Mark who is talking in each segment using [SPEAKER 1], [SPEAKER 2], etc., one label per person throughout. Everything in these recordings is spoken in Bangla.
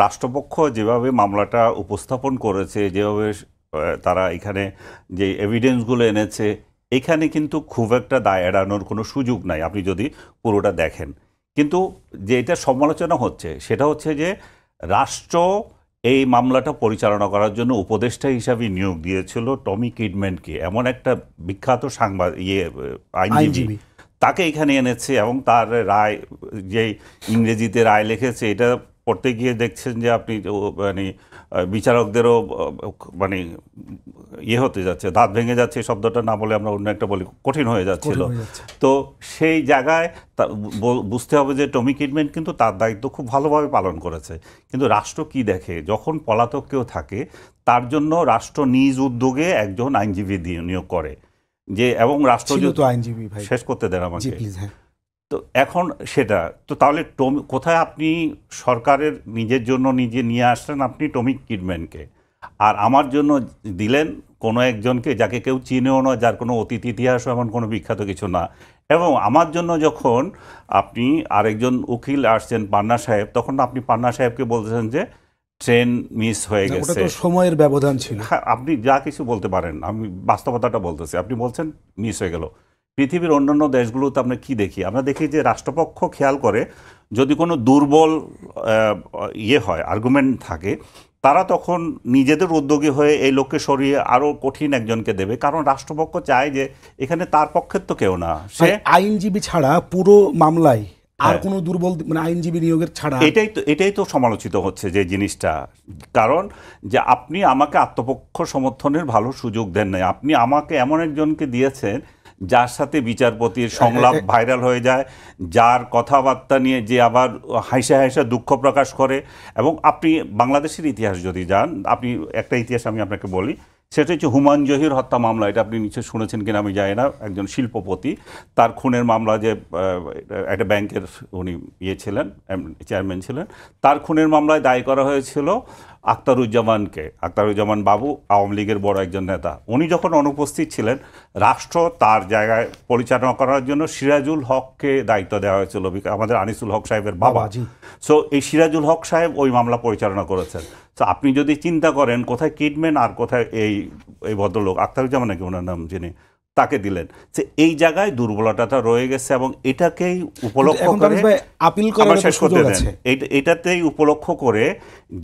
[SPEAKER 1] রাষ্ট্রপক্ষ যেভাবে মামলাটা উপস্থাপন করেছে, যেভাবে তারা এখানে যে এভিডেন্সগুলো এনেছে, এখানে কিন্তু খুব একটা দায় এড়ানোর কোনো সুযোগ নাই আপনি যদি পুরোটা দেখেন। কিন্তু যে এটা সমালোচনা হচ্ছে সেটা হচ্ছে যে রাষ্ট্র এই মামলাটা পরিচালনা করার জন্য উপদেষ্টা হিসাবে নিয়োগ দিয়েছিল টমি কিডম্যানকে, এমন একটা বিখ্যাত আইনজীবী, তাকে এখানে এনেছে এবং তার রায়, যে ইংরেজিতে রায় লিখেছে, এটা পড়তে গিয়ে দেখছেন যে আপনি মানে বিচারকদেরও মানে হতে যাচ্ছে, দাঁত ভেঙে যাচ্ছে, শব্দটা না বলে আমরা অন্য একটা বলি, কঠিন হয়ে যাচ্ছিল। তো সেই জায়গায় বুঝতে হবে যে টমি কিডম্যান কিন্তু তার দায়িত্ব খুব ভালোভাবে পালন করেছে। কিন্তু রাষ্ট্র কি দেখে, যখন পলাতক কেউ থাকে তার জন্য রাষ্ট্র নিজ উদ্যোগে একজন আইনজীবী নিয়োগ করে, যে এবং রাষ্ট্র
[SPEAKER 2] আইনজীবী
[SPEAKER 1] শেষ করতে দেন আমাকে। তো এখন সেটা তো তাহলে কোথায় আপনি সরকারের নিজের জন্য নিজে নিয়ে আসলেন আপনি টমি কিডম্যানকে, আর আমার জন্য দিলেন কোনো একজনকে যাকে কেউ চিনেও না, যার কোনো অতীত ইতিহাসও এমন কোনো বিখ্যাত কিছু না। এবং আমার জন্য যখন আপনি আরেকজন উকিল আসছেন পান্না সাহেব, তখন আপনি পান্না সাহেবকে বলতেছেন যে ট্রেন মিস হয়ে গেছে,
[SPEAKER 2] সময়ের ব্যবধান ছিল।
[SPEAKER 1] হ্যাঁ, আপনি যা কিছু বলতে পারেন, আমি বাস্তবতাটা বলতেছি। আপনি বলছেন মিস হয়ে গেল। পৃথিবীর অন্যান্য দেশগুলোতে আমরা কি দেখি, আমরা দেখি যে রাষ্ট্রপক্ষ খেয়াল করে যদি কোনো দুর্বল হয়, আর্গুমেন্ট থাকে, তারা তখন নিজেদের উদ্যোগী হয়ে এই লোককে সরিয়ে আরও কঠিন একজনকে দেবে, কারণ রাষ্ট্রপক্ষ চায় যে এখানে তার পক্ষের তো কেউ না, সে
[SPEAKER 2] আইনজীবী ছাড়া পুরো মামলায় আর কোনো দুর্বল মানে আইনজীবী নিয়োগের ছাড়া।
[SPEAKER 1] এটাই তো সমালোচিত হচ্ছে যে জিনিসটা, কারণ যে আপনি আমাকে আত্মপক্ষ সমর্থনের ভালো সুযোগ দেন নাই, আপনি আমাকে এমন একজনকে দিয়েছেন যার সাথে বিচারপতির সংলাপ ভাইরাল হয়ে যায়, যার কথাবার্তা নিয়ে যে আবার হাসা হাসা দুঃখ প্রকাশ করে। এবং আপনি বাংলাদেশের ইতিহাস যদি যান, আপনি একটা ইতিহাস আমি আপনাকে বলি, সেটা হচ্ছে হুমায়ুন জহির হত্যা মামলা। এটা আপনি নিশ্চয় শুনেছেন কিনা আমি জানি না। একজন শিল্পপতি, তার খুনের মামলা, যে একটা ব্যাংকের উনি ছিলেন, চেয়ারম্যান ছিলেন, তার খুনের মামলায় দায়ী করা হয়েছিল আখতারুজ্জামানকে। আখতারুজ্জামান বাবু আওয়ামী লীগের বড় একজন নেতা। উনি যখন অনুপস্থিত ছিলেন, রাষ্ট্র তার জায়গায় পরিচালনা করার জন্য সিরাজুল হককে দায়িত্ব দেওয়া হয়েছিল, আমাদের আনিসুল হক সাহেবের বাবা। সো এই সিরাজুল হক সাহেব ওই মামলা পরিচালনা করেছেন। তো আপনি যদি চিন্তা করেন কোথায় কিডম্যান আর কোথায় এই ভদ্রলোক আখতারুজ্জামান নাকি ওনার নাম, যিনি তাকে দিলেন, যে এই জায়গায় দুর্বলতাটা রয়ে গেছে। এবং এটাকেই উপলক্ষ করে শেষ করতে দেন, এটাতেই উপলক্ষ করে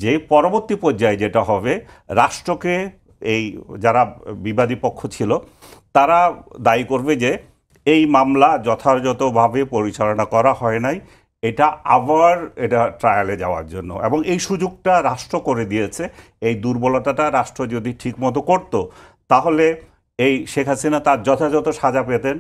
[SPEAKER 1] যে পরবর্তী পর্যায়ে যেটা হবে, রাষ্ট্রকে এই যারা বিবাদী পক্ষ ছিল তারা দায়ী করবে যে এই মামলা যথাযথভাবে পরিচালনা করা হয় নাই, এটা আবার ট্রায়ালে যাওয়ার জন্য। এবং এই সুযোগটা রাষ্ট্র করে দিয়েছে। এই দুর্বলতাটা রাষ্ট্র যদি ঠিকমতো করতো, তাহলে এই শেখ হাসিনা তার যথাযথ সাজা পেতেন।